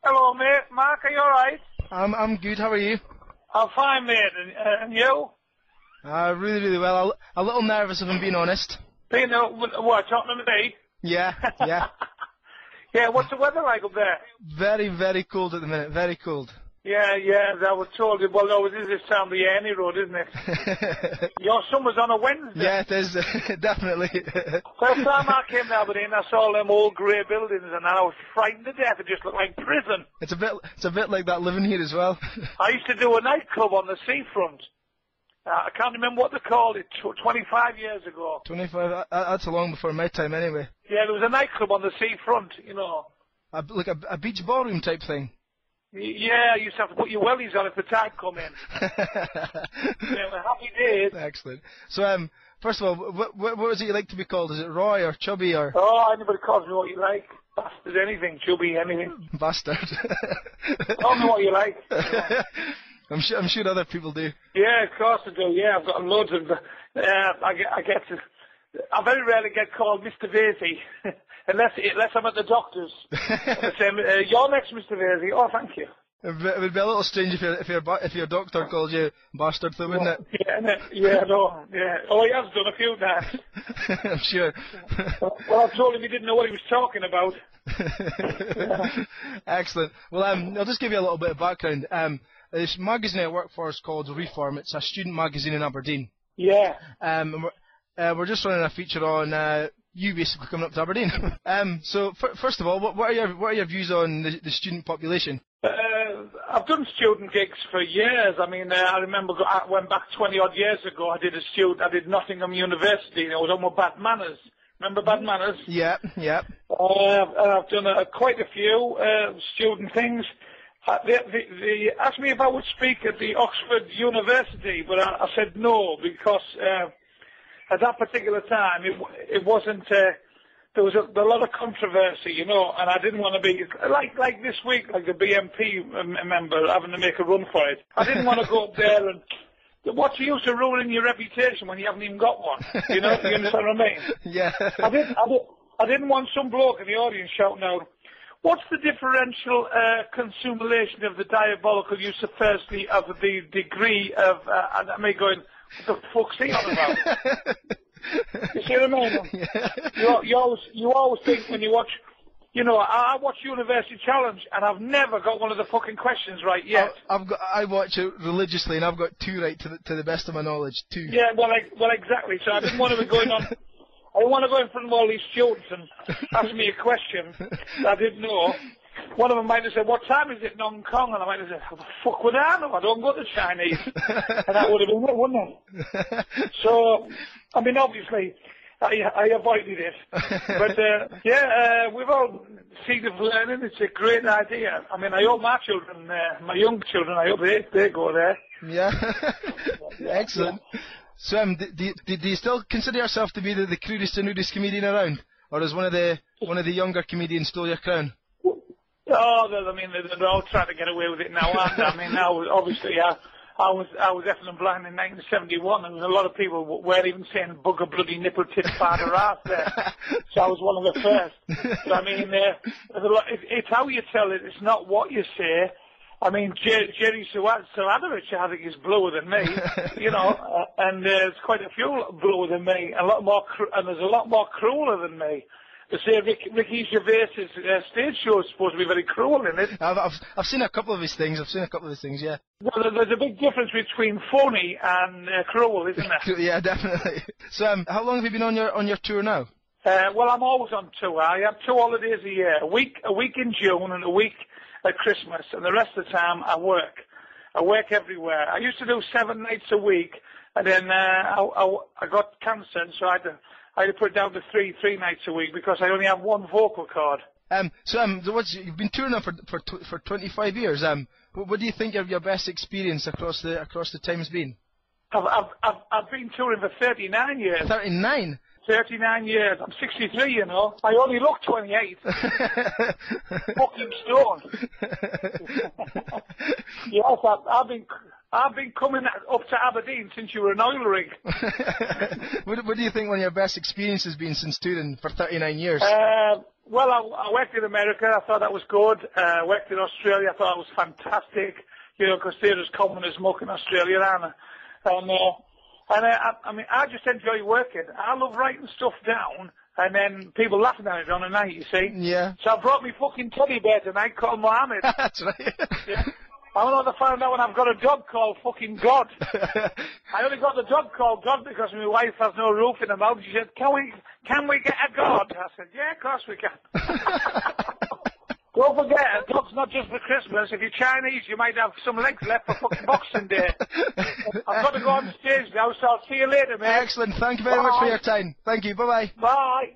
Hello, mate. Mark, are you alright? I'm good. How are you? I'm fine, mate. And you? Really well. A little nervous, if I'm being honest. Being what? Talking to me? Yeah. Yeah. What's the weather like up there? Very cold at the minute. Very cold. Yeah. I was told. Well, no, it is this time of the year, any road, isn't it? Your summer's on a Wednesday. Yeah, it is. Definitely. First time I came to Aberdeen, I saw them old grey buildings, and I was frightened to death. It just looked like prison. It's a bit like that living here as well. I used to do a nightclub on the seafront. I can't remember what they called it. 25 years ago. 25. That's long before my time, anyway. Yeah, there was a nightclub on the seafront. You know. Like a beach ballroom type thing. Yeah, you used to have to put your wellies on if the tide come in. Yeah, well, happy days. Excellent. So, first of all, what was it you like to be called? Is it Roy or Chubby or? Oh, anybody calls me what you like. Bastard, anything. Chubby, anything. Bastard. Call me what you like. I'm sure other people do. Yeah, of course I do. Yeah, I've got loads of. I very rarely get called Mr. Vasey, unless I'm at the doctor's. You're next, Mr. Vasey. Oh, thank you. It would be a little strange if your doctor called you bastard, though, wouldn't it? Yeah. Oh, he has done a few times. I'm sure. Well, I told him he didn't know what he was talking about. Excellent. Well, I'll just give you a little bit of background. This magazine I work for is called Reform. It's a student magazine in Aberdeen. Yeah. We're just running a feature on you basically coming up to Aberdeen. So first of all, what are your views on the student population? I've done student gigs for years. I mean, I remember I went back 20 odd years ago. I did Nottingham University. I was on with Bad Manners. Remember Bad Manners? Yeah. I've done quite a few student things. They asked me if I would speak at the Oxford University, but I said no because at that particular time it wasn't. There was a lot of controversy, you know, and I didn't want to be like this week, like the BMP member having to make a run for it. I didn't want to go up there and. What's the use of ruining your reputation when you haven't even got one? You know, you understand what I mean? Yeah. I didn't want some bloke in the audience shouting out, "What's the differential consumation of the diabolical use of firstly of the degree of?" And me going, "What the fuck's he on about?" You see what I mean? Yeah. You always think when you watch. You know, I watch University Challenge, and I've never got one of the fucking questions right yet. I watch it religiously, and I've got 2 right to the best of my knowledge. 2. Yeah, well, exactly. So I didn't want to be going on. I didn't want to go in front of all these students and ask me a question that I didn't know. One of them might have said, "What time is it in Hong Kong?" And I might have said, "How the fuck would I know? I don't go to Chinese." And that would have been it, wouldn't it? So, I mean, obviously. I avoided it, but we've all Seed of Learning. It's a great idea. I mean, I hope my children, my young children, I hope they go there. Yeah, excellent. So, do you still consider yourself to be the crudest and rudest comedian around, or is one of the younger comedians stole your crown? Oh, I mean, they're all trying to get away with it now, aren't they? I mean, now obviously. I was deaf and blind in 1971, and a lot of people weren't even saying bugger bloody nipple tit father ass there. So I was one of the first. So I mean, there's a lot, it's how you tell it. It's not what you say. I mean, Jerry Saradovich, I think, is bluer than me, you know, and there's quite a few bluer than me, and there's a lot more crueler than me. To say Ricky Gervais's stage show is supposed to be very cruel, isn't it? I've seen a couple of his things. Yeah. Well, there's a big difference between funny and cruel, isn't there? Yeah, definitely. So, how long have you been on your tour now? Well, I'm always on tour. I have 2 holidays a year: a week in June and a week at Christmas, and the rest of the time I work. I work everywhere. I used to do 7 nights a week, and then I got cancer, and so I had to put it down to three nights a week because I only have 1 vocal cord. You've been touring now for 25 years. What do you think of your best experience across the time has been? I've been touring for 39 years. 39. 39 years. I'm 63, you know. I only look 28. Fucking stone. Yes, I've been coming up to Aberdeen since you were an oil rig. What do you think one of your best experiences has been since touring for 39 years? Well, I worked in America. I thought that was good. Worked in Australia. I thought it was fantastic. You know, because they're as common as muck in Australia, aren't they? I mean, I just enjoy working. I love writing stuff down and then people laughing at it on a night, you see. Yeah. So I brought me fucking teddy bear tonight called Mohammed. That's right. Yeah. I want to find out when I've got a dog called fucking God. I only got the dog called God because my wife has no roof in her mouth. She said, can we get a God? I said, yeah, of course we can. Don't forget, a dog's not just for Christmas. If you're Chinese, you might have some legs left for fucking Boxing Day. I've got to go on stage now, so I'll see you later, mate. Excellent. Thank you very much for your time. Thank you. Bye-bye. Bye.